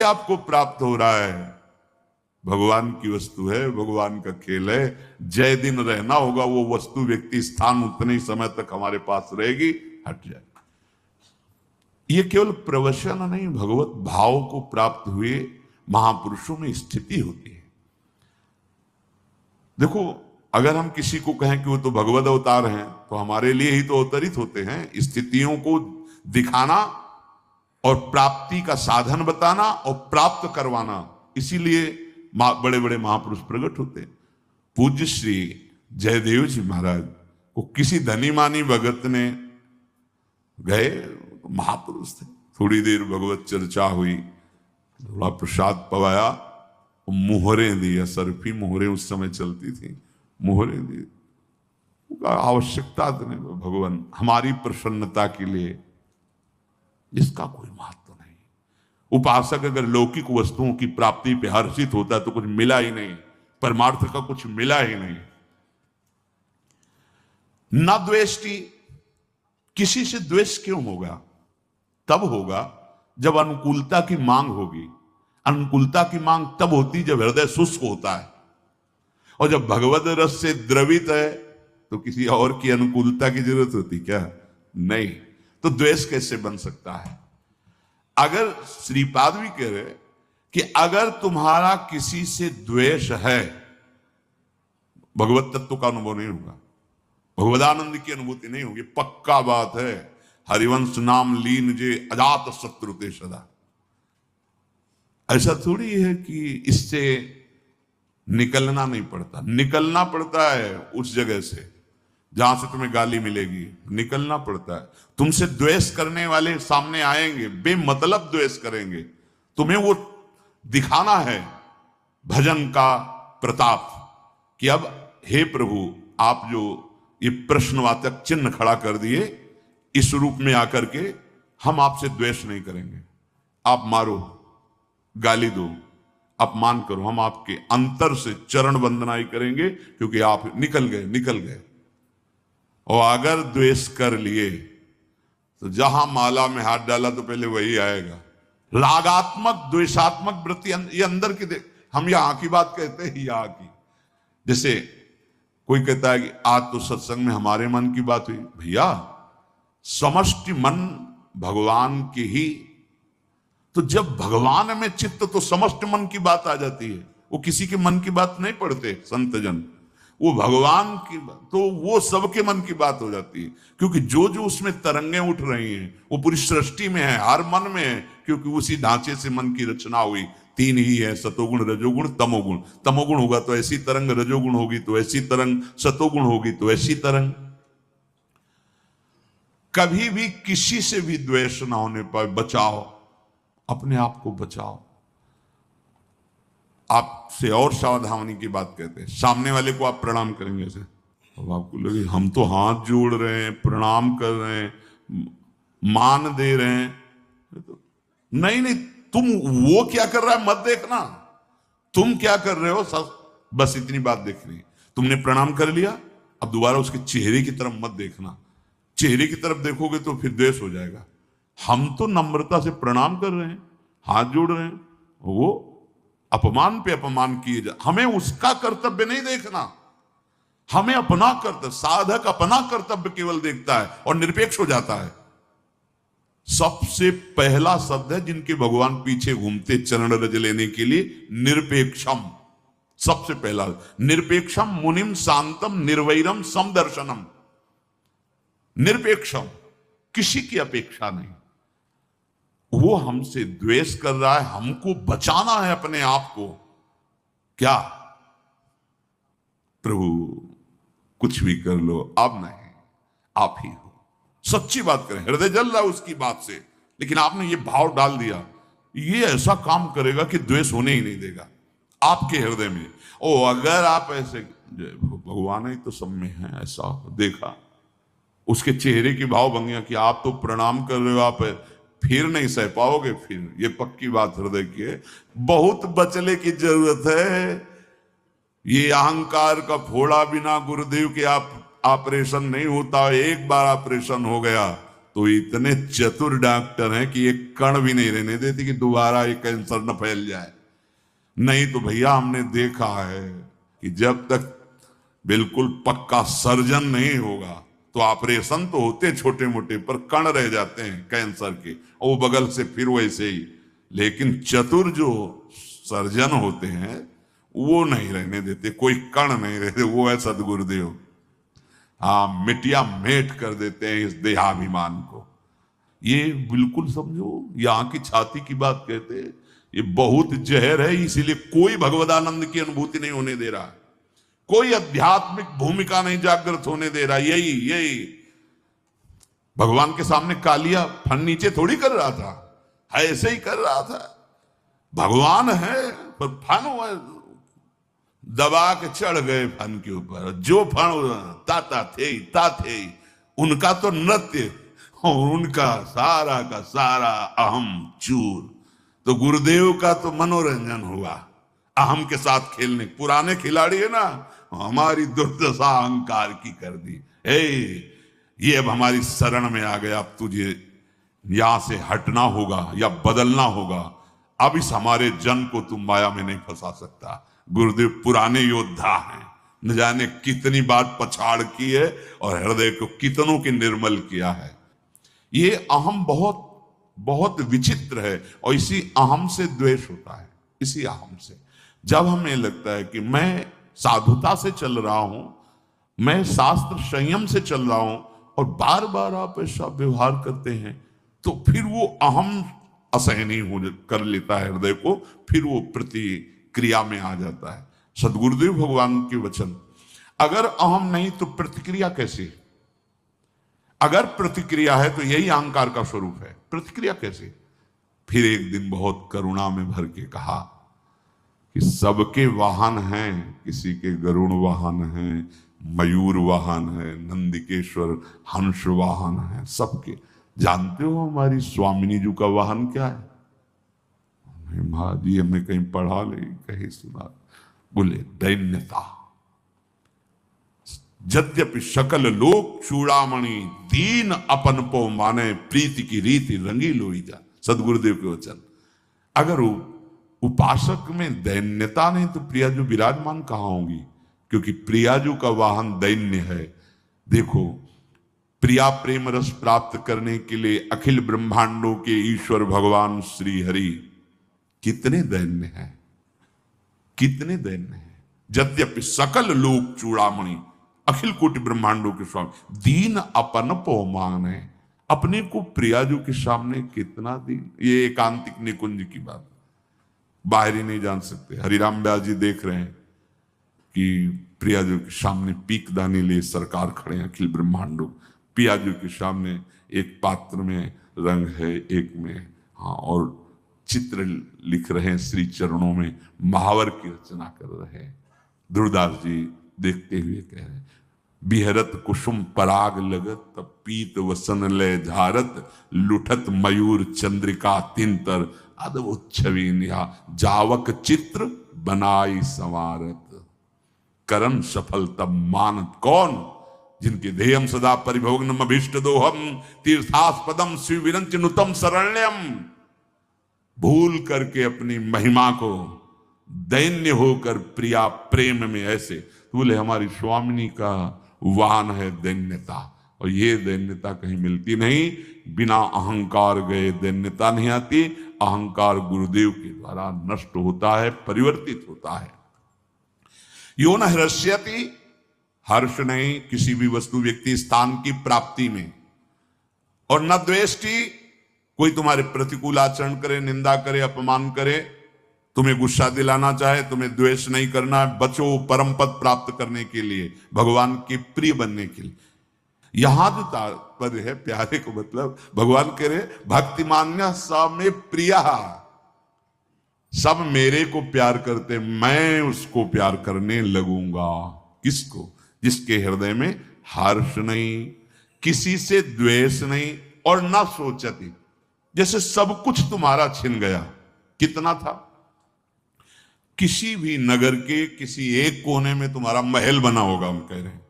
आपको प्राप्त हो रहा है, भगवान की वस्तु है, भगवान का खेल है। जय दिन रहना होगा, वो वस्तु व्यक्ति स्थान उतने ही समय तक हमारे पास रहेगी, हट जाए। ये केवल प्रवचन नहीं, भगवत भाव को प्राप्त हुए महापुरुषों में स्थिति होती है। देखो, अगर हम किसी को कहें कि वो तो भगवत अवतार हैं, तो हमारे लिए ही तो अवतरित होते हैं। स्थितियों को दिखाना और प्राप्ति का साधन बताना और प्राप्त करवाना, इसीलिए बड़े बड़े महापुरुष प्रकट होते हैं। पूज्य श्री जयदेव जी महाराज को किसी धनी मानी भगत ने गए, महापुरुष थे, थोड़ी देर भगवत चर्चा हुई, थोड़ा प्रसाद पवाया, मोहरें दी, सरफी मोहरें उस समय चलती थी, मोहरें दी। आवश्यकता तो नहीं, भगवान हमारी प्रसन्नता के लिए, इसका कोई महत्व नहीं। उपासक अगर लौकिक वस्तुओं की प्राप्ति पे हर्षित होता है तो कुछ मिला ही नहीं, परमार्थ का कुछ मिला ही नहीं। न द्वेष्टि, किसी से द्वेष क्यों होगा? तब होगा जब अनुकूलता की मांग होगी। अनुकूलता की मांग तब होती जब हृदय शुष्क होता है, और जब भगवत रस से द्रवित है तो किसी और की अनुकूलता की जरूरत होती क्या? नहीं। तो द्वेष कैसे बन सकता है? अगर श्रीपाद भी कह रहे कि अगर तुम्हारा किसी से द्वेष है, भगवत तत्व का अनुभव नहीं होगा, भगवदानंद की अनुभूति नहीं होगी। पक्का बात है, हरिवंश नाम लीन जे अजात शत्रु ते सदा। ऐसा थोड़ी है कि इससे निकलना नहीं पड़ता, निकलना पड़ता है उस जगह से जहां से तुम्हें गाली मिलेगी, निकलना पड़ता है। तुमसे द्वेष करने वाले सामने आएंगे, बेमतलब द्वेष करेंगे, तुम्हें वो दिखाना है भजन का प्रताप कि अब हे प्रभु, आप जो ये प्रश्नवाचक चिन्ह खड़ा कर दिए, इस रूप में आकर के हम आपसे द्वेष नहीं करेंगे। आप मारो, गाली दो, अपमान करो, हम आपके अंतर से चरण वंदनाई करेंगे, क्योंकि आप निकल गए। और अगर द्वेष कर लिए तो जहां माला में हाथ डाला तो पहले वही आएगा। रागात्मक द्वेषात्मक वृत्ति, ये अंदर की, हम यहां की बात कहते हैं, यहां की। जैसे कोई कहता है कि आज तो सत्संग में हमारे मन की बात हुई। भैया, समष्टि मन भगवान की ही, तो जब भगवान में चित्त तो समस्त मन की बात आ जाती है। वो किसी के मन की बात नहीं पढ़ते संत जन, वो भगवान की बात, तो वो सबके मन की बात हो जाती है। क्योंकि जो जो उसमें तरंगें उठ रही हैं वो पूरी सृष्टि में है, हर मन में है, क्योंकि उसी ढांचे से मन की रचना हुई। तीन ही है, सतोगुण रजोगुण तमोगुण। तमोगुण होगा तो ऐसी तरंग, रजोगुण होगी तो ऐसी तरंग, सतोगुण होगी तो ऐसी तरंग। कभी भी किसी से भी द्वेष ना होने पाए, बचाओ, अपने आप को बचाओ। आपसे और सावधानी की बात कहते हैं, सामने वाले को आप प्रणाम करेंगे ऐसे, अब आपको लगे हम तो हाथ जोड़ रहे हैं, प्रणाम कर रहे हैं, मान दे रहे हैं, तो नहीं, तुम वो क्या कर रहा है मत देखना, तुम क्या कर रहे हो बस इतनी बात देखनी। तुमने प्रणाम कर लिया, अब दोबारा उसके चेहरे की तरफ मत देखना। चेहरे की तरफ देखोगे तो फिर द्वेष हो जाएगा। हम तो नम्रता से प्रणाम कर रहे हैं, हाथ जोड़ रहे हैं, वो अपमान पे अपमान किए जा, हमें उसका कर्तव्य नहीं देखना, हमें अपना कर्तव्य, साधक अपना कर्तव्य केवल देखता है और निरपेक्ष हो जाता है। सबसे पहला शब्द है जिनके भगवान पीछे घूमते चरण रज लेने के लिए, निरपेक्षम। सबसे पहला निरपेक्षम मुनिम शांतम निर्वैरम समदर्शनम। निरपेक्षम, किसी की अपेक्षा नहीं। वो हमसे द्वेष कर रहा है, हमको बचाना है अपने आप को। क्या प्रभु कुछ भी कर लो, अब नहीं, आप ही हो। सच्ची बात करें, हृदय जल रहा है उसकी बात से, लेकिन आपने ये भाव डाल दिया, ये ऐसा काम करेगा कि द्वेष होने ही नहीं देगा आपके हृदय में। ओ अगर आप ऐसे, भगवान ही तो सब में है, ऐसा देखा उसके चेहरे की भाव भंगिया कि आप तो प्रणाम कर रहे हो, आप फिर नहीं सह पाओगे, फिर ये पक्की बात हृदय की है। बहुत बचने की जरूरत है। ये अहंकार का फोड़ा बिना गुरुदेव के आप ऑपरेशन नहीं होता। एक बार ऑपरेशन हो गया तो इतने चतुर डॉक्टर हैं कि एक कण भी नहीं रहने देते कि दोबारा ये कैंसर न फैल जाए। नहीं तो भैया हमने देखा है कि जब तक बिल्कुल पक्का सर्जन नहीं होगा तो ऑपरेशन तो होते छोटे मोटे, पर कण रह जाते हैं कैंसर के, और वो बगल से फिर वैसे ही। लेकिन चतुर जो सर्जन होते हैं वो नहीं रहने देते, कोई कण नहीं रहते। वो है सदगुरुदेव। हाँ, मिटिया मेट कर देते हैं इस देहाभिमान को। ये बिल्कुल समझो, यहाँ की छाती की बात कहते हैं, ये बहुत जहर है। इसीलिए कोई भगवदानंद की अनुभूति नहीं होने दे रहा, कोई आध्यात्मिक भूमिका नहीं जागृत होने दे रहा। यही भगवान के सामने कालिया फन नीचे थोड़ी कर रहा था, ऐसे ही कर रहा था। भगवान है पर फन दबा के चढ़ गए फन के ऊपर। जो फन ताता थे उनका तो नृत्य और उनका सारा का सारा अहम चूर। तो गुरुदेव का तो मनोरंजन हुआ अहम के साथ खेलने। पुराने खिलाड़ी है ना, हमारी दुर्दशा अहंकार की कर दी। ये अब हमारी शरण में आ गया, अब तुझे यहां से हटना होगा या बदलना होगा। अब इस हमारे जन को तुम माया में नहीं फंसा सकता। गुरुदेव पुराने योद्धा हैं, न जाने कितनी बार पछाड़ की है और हृदय को कितनों की निर्मल किया है। ये अहम बहुत बहुत विचित्र है, और इसी अहम से द्वेष होता है। इसी अहम से जब हमें लगता है कि मैं साधुता से चल रहा हूं, मैं शास्त्र संयम से चल रहा हूं, और बार बार आप ऐसा व्यवहार करते हैं, तो फिर वो अहम असहनीय हो कर लेता है हृदय को, फिर वो प्रतिक्रिया में आ जाता है। सदगुरुदेव भगवान के वचन, अगर अहम नहीं तो प्रतिक्रिया कैसे? अगर प्रतिक्रिया है तो यही अहंकार का स्वरूप है। प्रतिक्रिया कैसे? फिर एक दिन बहुत करुणा में भर के कहा कि सबके वाहन हैं, किसी के गरुड़ वाहन हैं, मयूर वाहन है, नंदिकेश्वर हंस वाहन है, सबके। जानते हो हमारी स्वामिनी जी का वाहन क्या है? माँ जी हमें कहीं पढ़ा ले, कहीं सुना। बोले दैन्यता। यद्यपि सकल लोक चूड़ामणि, दीन अपन पो माने, प्रीति की रीति रंगी लोई जा। सदगुरुदेव के वचन। अगर उपासक में दैन्यता नहीं तो प्रियाजू विराजमान कहां होंगी? क्योंकि प्रियाजू का वाहन दैन्य है। देखो, प्रिया प्रेम रस प्राप्त करने के लिए अखिल ब्रह्मांडों के ईश्वर भगवान श्री हरि कितने दैन्य हैं, कितने दैन्य हैं। यद्यपि सकल लोक चूड़ामणि, अखिल कोटि ब्रह्मांडों के स्वामी, दीन अपन पो माने, अपने को प्रियाजू के सामने कितना दीन। ये एकांतिक निकुंज की बात, बाहरी नहीं जान सकते। हरिराम व्यास जी देख रहे हैं कि प्रियाजू के सामने पीक दाने लिए सरकार खड़े हैं अखिल ब्रह्मांडों। प्रियाजू के सामने एक पात्र में रंग है, एक में हाँ, और चित्र लिख रहे हैं श्री चरणों में, महावर की रचना कर रहे हैं। ध्रुवदास जी देखते हुए कह रहे हैं, बिहरत कुसुम पराग लगत, पीत वसन लय झारत, लुठत मयूर चंद्रिका तिंतर, अद्भुत छवि निहा, जावक चित्र बनाई संवारत, करन सफल तब मानत कौन, जिनके ध्येयम सदा परिभोगनम अभीष्ट दोहम, तीर्थास्पदम शिव विरंच नुतम शरण्यम। भूल करके अपनी महिमा को दैन्य होकर प्रिया प्रेम में ऐसे। बोले हमारी स्वामिनी का वाहन है दैन्यता, और ये दैन्यता कहीं मिलती नहीं। बिना अहंकार गए दैन्यता नहीं आती। अहंकार गुरुदेव के द्वारा नष्ट होता है, परिवर्तित होता है। यो न हृष्यति, हर्ष नहीं किसी भी वस्तु व्यक्ति स्थान की प्राप्ति में, और न द्वेष्टि, कोई तुम्हारे प्रतिकूल आचरण करे, निंदा करे, अपमान करे, तुम्हें गुस्सा दिलाना चाहे, तुम्हें द्वेष नहीं करना है। बचो परम पद प्राप्त करने के लिए, भगवान के प्रिय बनने के लिए। यहां जो तात्पर्य है प्यारे को, मतलब भगवान कह रहे भक्तिमान्य स में प्रिया, सब मेरे को प्यार करते, मैं उसको प्यार करने लगूंगा। किसको? जिसके हृदय में हर्ष नहीं, किसी से द्वेष नहीं, और ना सोचती। जैसे सब कुछ तुम्हारा छिन गया। कितना था? किसी भी नगर के किसी एक कोने में तुम्हारा महल बना होगा, हम कह रहे हैं।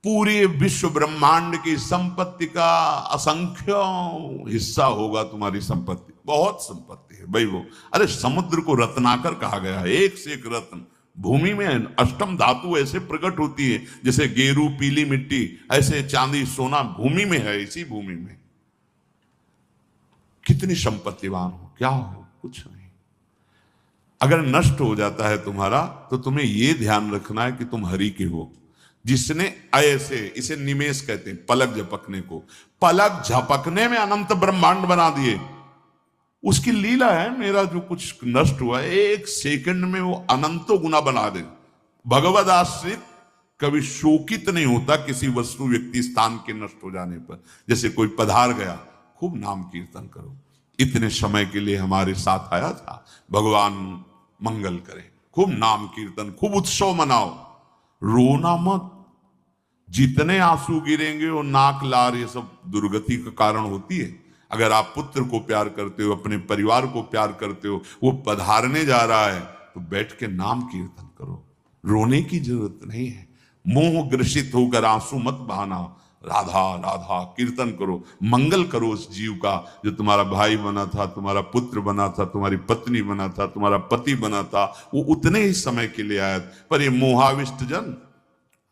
पूरे विश्व ब्रह्मांड की संपत्ति का असंख्य हिस्सा होगा तुम्हारी संपत्ति। बहुत संपत्ति है भाई वो। अरे समुद्र को रत्नाकर कहा गया है, एक से एक रत्न। भूमि में अष्टम धातु ऐसे प्रकट होती है, जैसे गेरू पीली मिट्टी, ऐसे चांदी सोना भूमि में है। इसी भूमि में कितनी संपत्तिवान हो, क्या हो, कुछ नहीं। अगर नष्ट हो जाता है तुम्हारा, तो तुम्हें यह ध्यान रखना है कि तुम हरि के हो। जिसने ऐसे, इसे निमेष कहते हैं, पलक झपकने को, पलक झपकने में अनंत ब्रह्मांड बना दिए, उसकी लीला है। मेरा जो कुछ नष्ट हुआ है, एक सेकंड में वो अनंतों गुना बना दे। भगवद आश्रित कभी शोकित नहीं होता किसी वस्तु व्यक्ति स्थान के नष्ट हो जाने पर। जैसे कोई पधार गया, खूब नाम कीर्तन करो, इतने समय के लिए हमारे साथ आया था, भगवान मंगल करे, खूब नाम कीर्तन, खूब उत्सव मनाओ, रोना मत। जितने आंसू गिरेंगे वो नाक लार ये सब दुर्गति का कारण होती है। अगर आप पुत्र को प्यार करते हो, अपने परिवार को प्यार करते हो, वो पधारने जा रहा है, तो बैठ के नाम कीर्तन करो, रोने की जरूरत नहीं है। मोह ग्रसित होकर आंसू मत बहाना, राधा राधा कीर्तन करो, मंगल करो उस जीव का जो तुम्हारा भाई बना था, तुम्हारा पुत्र बना था, तुम्हारी पत्नी बना था, तुम्हारा पति बना था। वो उतने ही समय के लिए आया, पर ये मोहाविष्ट जन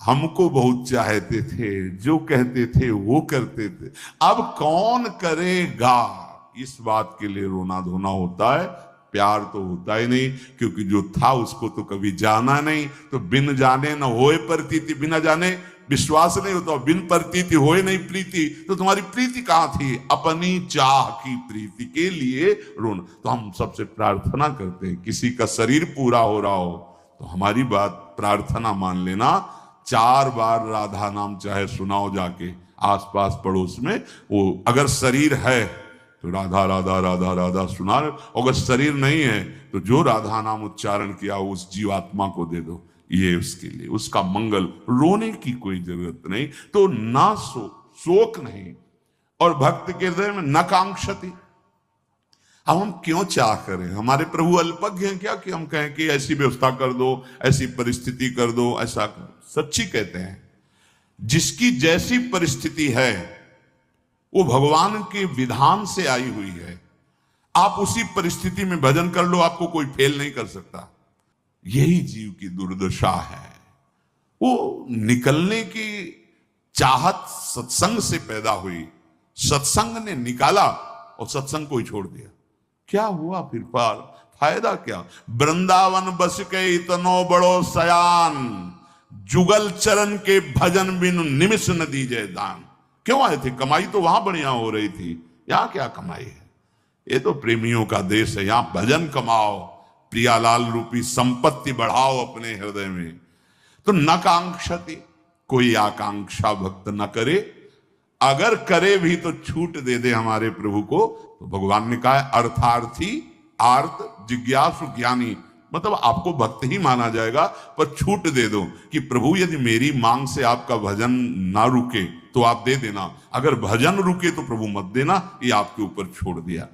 हमको बहुत चाहते थे, जो कहते थे वो करते थे, अब कौन करेगा। इस बात के लिए रोना धोना होता है, प्यार तो होता ही नहीं, क्योंकि जो था उसको तो कभी जाना नहीं। तो बिन जाने न होए प्रतीति, बिना जाने विश्वास नहीं होता, बिन प्रतीति होए नहीं प्रीति। तो तुम्हारी प्रीति कहां थी? अपनी चाह की प्रीति के लिए रोना। तो हम सबसे प्रार्थना करते हैं, किसी का शरीर पूरा हो रहा हो तो हमारी बात प्रार्थना मान लेना, 4 बार राधा नाम चाहे सुनाओ जाके आसपास पड़ोस में। वो अगर शरीर है तो राधा राधा राधा राधा सुना, अगर शरीर नहीं है तो जो राधा नाम उच्चारण किया उस जीवात्मा को दे दो, ये उसके लिए, उसका मंगल। रोने की कोई जरूरत नहीं। तो ना शोक नहीं, और भक्त के हृदय में न कांक्षति। अब हम क्यों चाह करें? हमारे प्रभु अल्पज्ञ हैं क्या कि हम कहें कि ऐसी व्यवस्था कर दो, ऐसी परिस्थिति कर दो, ऐसा कर। सच्ची कहते हैं, जिसकी जैसी परिस्थिति है वो भगवान के विधान से आई हुई है। आप उसी परिस्थिति में भजन कर लो, आपको कोई फेल नहीं कर सकता। यही जीव की दुर्दशा है। वो निकलने की चाहत सत्संग से पैदा हुई, सत्संग ने निकाला और सत्संग को ही छोड़ दिया। क्या हुआ फिर? पार फायदा क्या? वृंदावन बस के इतनो बड़ो सयान, जुगल चरण के भजन बिनु निमिष न दीजे दान। क्यों आए थे? कमाई तो वहां बढ़िया हो रही थी, यहां क्या कमाई है? ये तो प्रेमियों का देश है, यहां भजन कमाओ, प्रियालाल रूपी संपत्ति बढ़ाओ अपने हृदय में। तो न कांक्षति, कोई आकांक्षा भक्त न करे, अगर करे भी तो छूट दे दे हमारे प्रभु को। तो भगवान ने कहा है, अर्थार्थी आर्त जिज्ञासु ज्ञानी, मतलब आपको भक्त ही माना जाएगा, पर छूट दे दो कि प्रभु यदि मेरी मांग से आपका भजन ना रुके तो आप दे देना, अगर भजन रुके तो प्रभु मत देना, ये आपके ऊपर छोड़ दिया।